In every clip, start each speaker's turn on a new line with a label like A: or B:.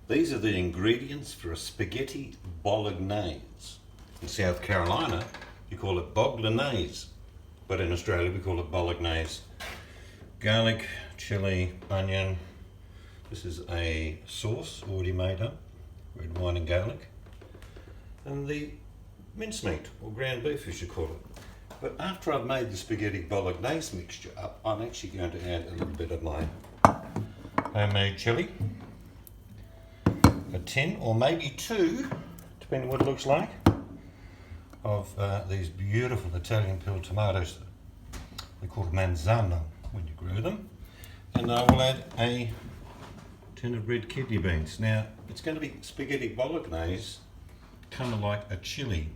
A: These are the ingredients for a spaghetti bolognese. In South Carolina, you call it bolognese, but in Australia we call it bolognese. Garlic, chili, onion. This is a sauce already made up, red wine and garlic. And the mincemeat, or ground beef as you call it. But after I've made the spaghetti bolognese mixture up, I'm actually going to add a little bit of my homemade chili. A tin, or maybe two, depending what it looks like, of these beautiful Italian peeled tomatoes. They're called manzano when you grow them. And I will add a tin of red kidney beans. Now, it's going to be spaghetti bolognese, kind of like a chili.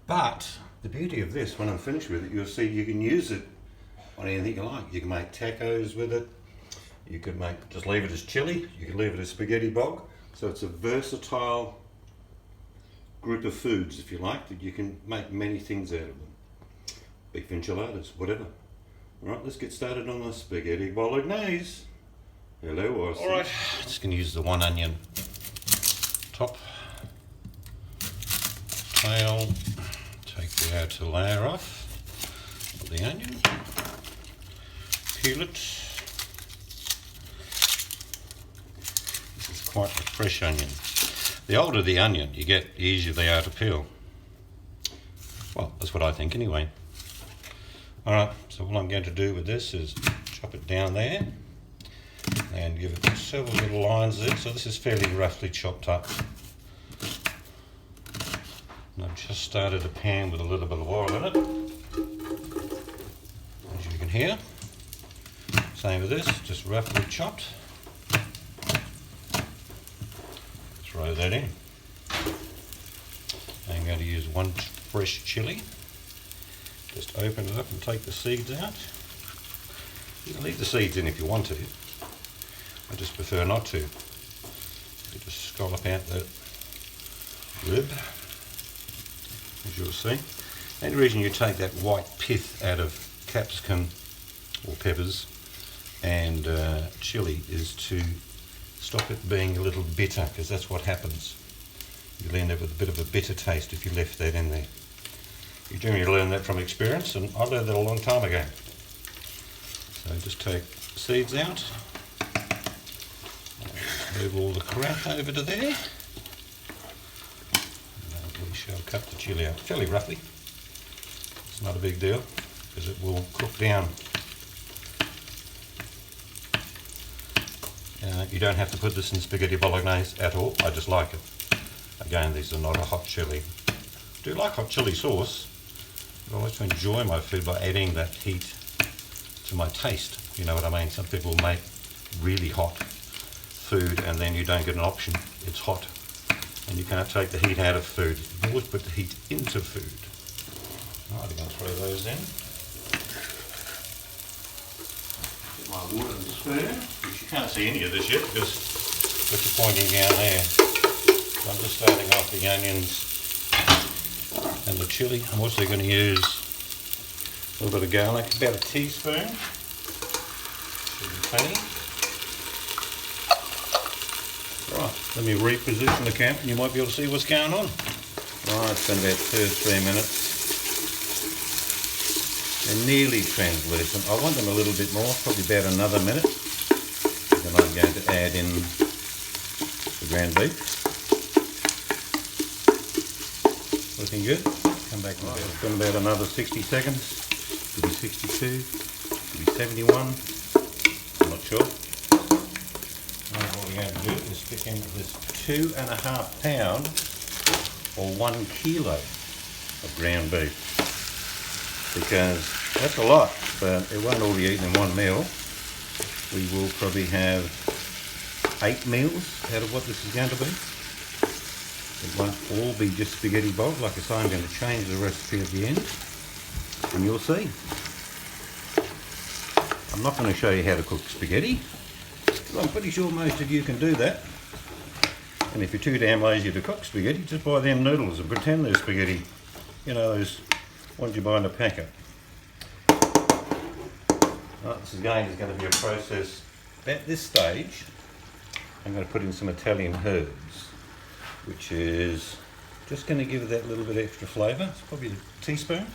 A: But the beauty of this, when I'm finished with it, you'll see you can use it on anything you like. You can make tacos with it. You could just leave it as chili. You could leave it as spaghetti bog. So it's a versatile group of foods, if you like, that you can make many things out of them. Beef enchiladas, whatever. Alright, let's get started on the spaghetti bolognese. Hello, alright, just going to use the one onion top, tail, take the outer layer off of the onion, peel it. This is quite a fresh onion. The older the onion you get, the easier they are to peel. Well, that's what I think anyway. Alright, so what I'm going to do with this is chop it down there and give it several little lines there. So this is fairly roughly chopped up. And I've just started a pan with a little bit of oil in it, as you can hear. Same with this, just roughly chopped. Throw that in. I'm going to use one fresh chili. Just open it up and take the seeds out. You can leave the seeds in if you want to. I just prefer not to. You just scallop out that rib, as you'll see. The only reason you take that white pith out of capsicum or peppers and chili is to stop it being a little bitter, because that's what happens. You'll end up with a bit of a bitter taste if you left that in there. You generally learn that from experience, and I learned that a long time ago. So just take the seeds out, move all the crap over to there, and we shall cut the chili out fairly roughly. It's not a big deal, because it will cook down. You don't have to put this in spaghetti bolognese at all, I just like it. Again, these are not a hot chili. I do like hot chili sauce, but I like to enjoy my food by adding that heat to my taste. You know what I mean? Some people make really hot food and then you don't get an option. It's hot and you can't take the heat out of food. You always put the heat into food. Right, I'm going to throw those in. Get my wooden spoon, which you can't see any of this yet because what you're pointing down there. I'm just starting off the onions and the chili. I'm also going to use a little bit of garlic, about a teaspoon. Should be plenty. Right, let me reposition the camera and you might be able to see what's going on. Right, it's been about 2 or 3 minutes. They're nearly translucent. I want them a little bit more, probably about another minute. Then I'm going to add in the ground beef. Looking good. Come back in about another 60 seconds. Could be 62, could be 71. I'm not sure. Right, what we're going to do is stick in this 2.5 pound or 1 kilo of ground beef, because that's a lot, but it won't all be eaten in one meal. We will probably have 8 meals out of what this is going to be. It won't all be just spaghetti bog. Like I say, I'm going to change the recipe at the end, and you'll see. I'm not going to show you how to cook spaghetti, because I'm pretty sure most of you can do that. And if you're too damn lazy to cook spaghetti, just buy them noodles and pretend they're spaghetti. You know, those ones you buy in a packet. Right, this is going to be a process. At this stage, I'm going to put in some Italian herbs, which is just going to give it that little bit extra flavour. It's probably a teaspoon.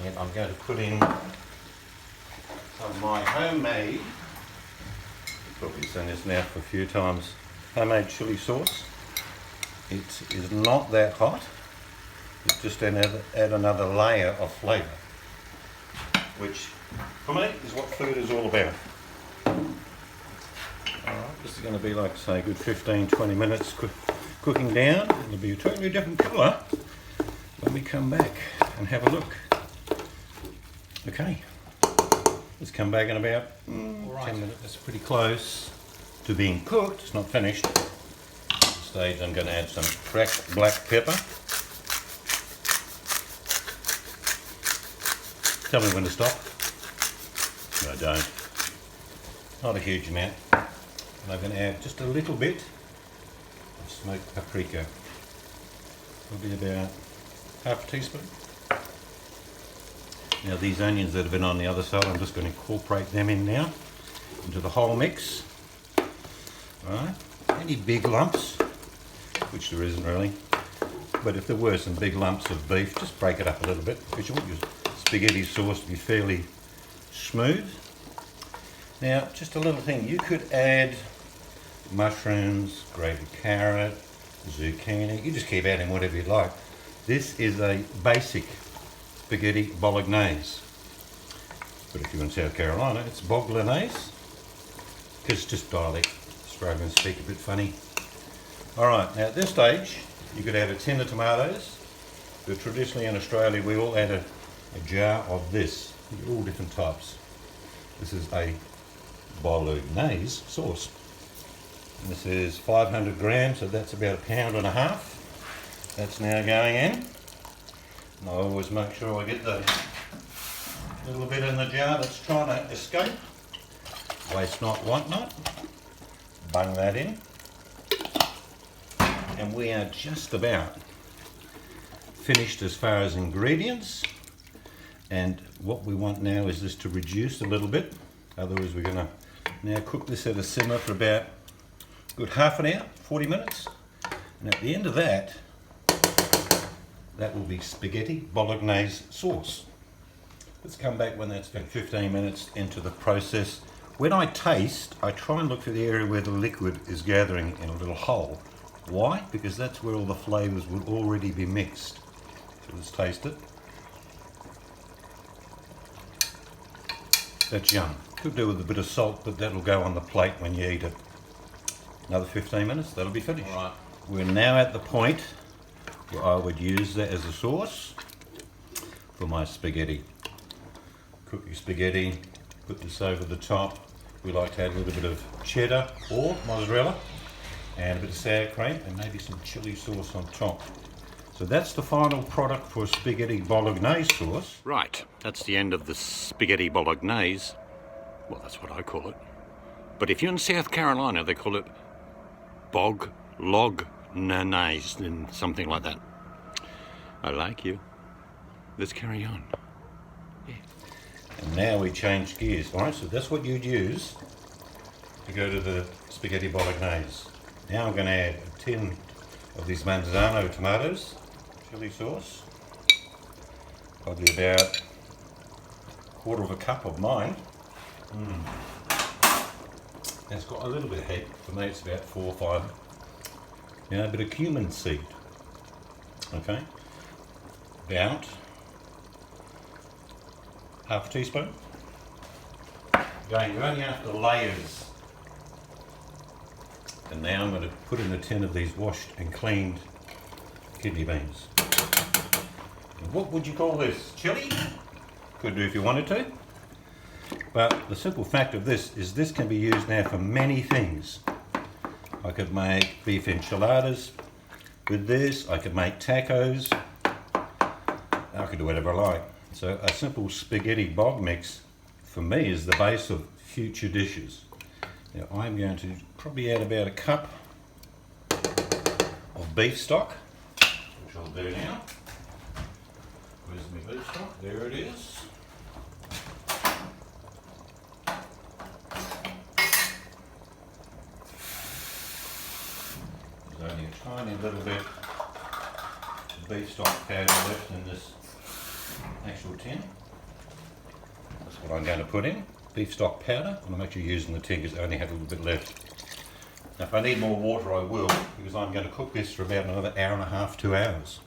A: And I'm going to put in some of my homemade, you've probably seen this now for a few times, homemade chilli sauce. It is not that hot. It's just add another layer of flavour, which for me is what food is all about. Alright, this is going to be, like I say, a good 15-20 minutes cooking down. It'll be a totally different colour when we come back and have a look. Okay, let's come back in about 10 minutes. It's pretty close to being cooked. It's not finished. At this stage I'm going to add some cracked black pepper. Tell me when to stop. No, don't. Not a huge amount. And I'm going to add just a little bit of smoked paprika. Probably about half a teaspoon. Now these onions that have been on the other side, I'm just going to incorporate them in now into the whole mix. Right. Any big lumps, which there isn't really, but if there were some big lumps of beef, just break it up a little bit because you want your spaghetti sauce to be fairly smooth. Now just a little thing, you could add mushrooms, grated carrot, zucchini, you just keep adding whatever you like. This is a basic spaghetti Bolognese, but if you're in South Carolina it's Bolognese because it's just dialect. Australians speak a bit funny. Alright, now at this stage you could add a tin of tomatoes, but traditionally in Australia we all add a jar of this, all different types. This is a Bolognese sauce. And this is 500 grams, so that's about 1.5 pounds. That's now going in. And I always make sure I get the little bit in the jar that's trying to escape. Waste not, want not. Bung that in. And we are just about finished as far as ingredients. And what we want now is this to reduce a little bit. Otherwise we're going to now cook this at a simmer for about a good half an hour, 40 minutes. And at the end of that, that will be spaghetti Bolognese sauce. Let's come back when that's been 15 minutes into the process. When I taste, I try and look for the area where the liquid is gathering in a little hole. Why? Because that's where all the flavours would already be mixed. So let's taste it. That's yum. Could do with a bit of salt, but that'll go on the plate when you eat it. Another 15 minutes, that'll be finished. All right. We're now at the point where I would use that as a sauce for my spaghetti. Cook your spaghetti, put this over the top. We like to add a little bit of cheddar or mozzarella and a bit of sour cream and maybe some chili sauce on top. So that's the final product for spaghetti Bolognese sauce. Right, that's the end of the spaghetti Bolognese. Well, that's what I call it. But if you're in South Carolina, they call it Bolognese and something like that. I like you. Let's carry on. Yeah. And now we change gears. All right, so that's what you'd use to go to the spaghetti Bolognese. Now I'm going to add a tin of these Manzano tomatoes, chili sauce, probably about a quarter of a cup of mine. It's got a little bit of head. For me it's about 4 or 5. Now a bit of cumin seed. Okay. About half a teaspoon. Again, you're only after layers. And now I'm going to put in a tin of these washed and cleaned kidney beans. And what would you call this? Chili? Could do if you wanted to. But the simple fact of this is this can be used now for many things. I could make beef enchiladas with this. I could make tacos. I could do whatever I like. So a simple spaghetti bog mix for me is the base of future dishes. Now I'm going to probably add about a cup of beef stock, which I'll do now. Where's my beef stock? There it is. tiny little bit of beef stock powder left in this actual tin. That's what I'm going to put in, beef stock powder, and I'm actually using the tin because I only had a little bit left. Now if I need more water I will, because I'm going to cook this for about another hour and a half, 2 hours.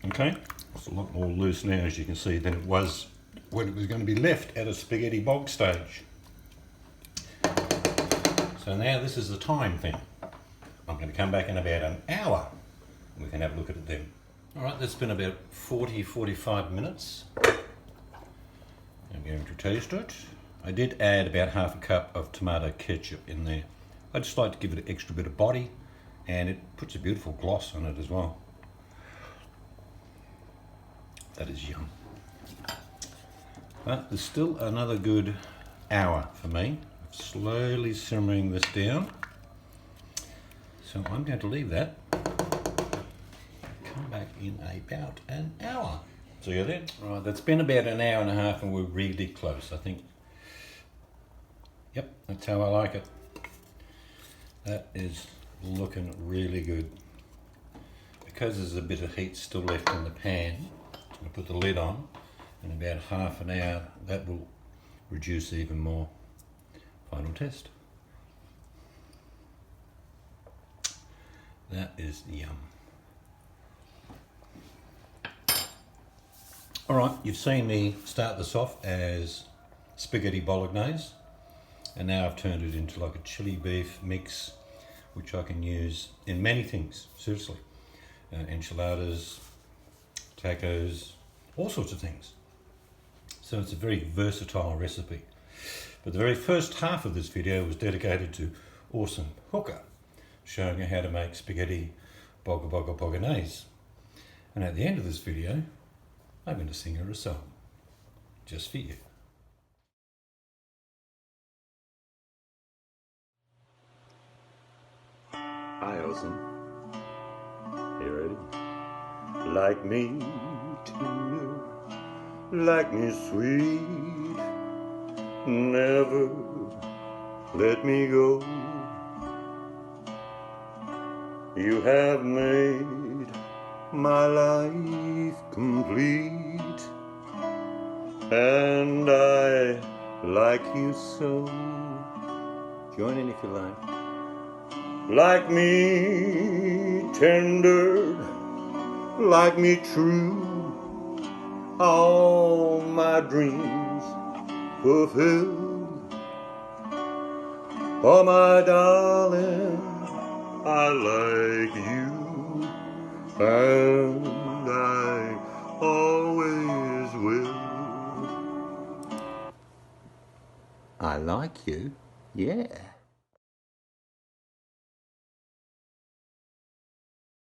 A: Okay, it's a lot more loose now as you can see than it was when it was going to be left at a spaghetti bog stage. So now this is the time thing. I'm going to come back in about an hour and we can have a look at it then. Alright, that's been about 40-45 minutes. I'm going to taste it. I did add about half a cup of tomato ketchup in there. I just like to give it an extra bit of body, and it puts a beautiful gloss on it as well. That is yum. But there's still another good hour for me of slowly simmering this down. So I'm going to leave that. Come back in about an hour. See you then. Right, that's been about an hour and a half and we're really close, I think. Yep, that's how I like it. That is looking really good. Because there's a bit of heat still left in the pan, I'm going to put the lid on. In about half an hour, that will reduce even more. Final test. That is yum. Alright, you've seen me start this off as spaghetti bolognese, and now I've turned it into like a chili beef mix, which I can use in many things, seriously. Enchiladas, tacos, all sorts of things. So it's a very versatile recipe. But the very first half of this video was dedicated to Awesome Hooker, showing her how to make spaghetti bolognese. And at the end of this video, I'm going to sing her a song, just for you. Hi, Awesome. You ready? Like me tender, like me sweet, never let me go. You have made my life complete, and I like you so. Join in if you like. Like me tender, like me true, all my dreams fulfilled. Oh my darling, I like you, and I always will. I like you, yeah.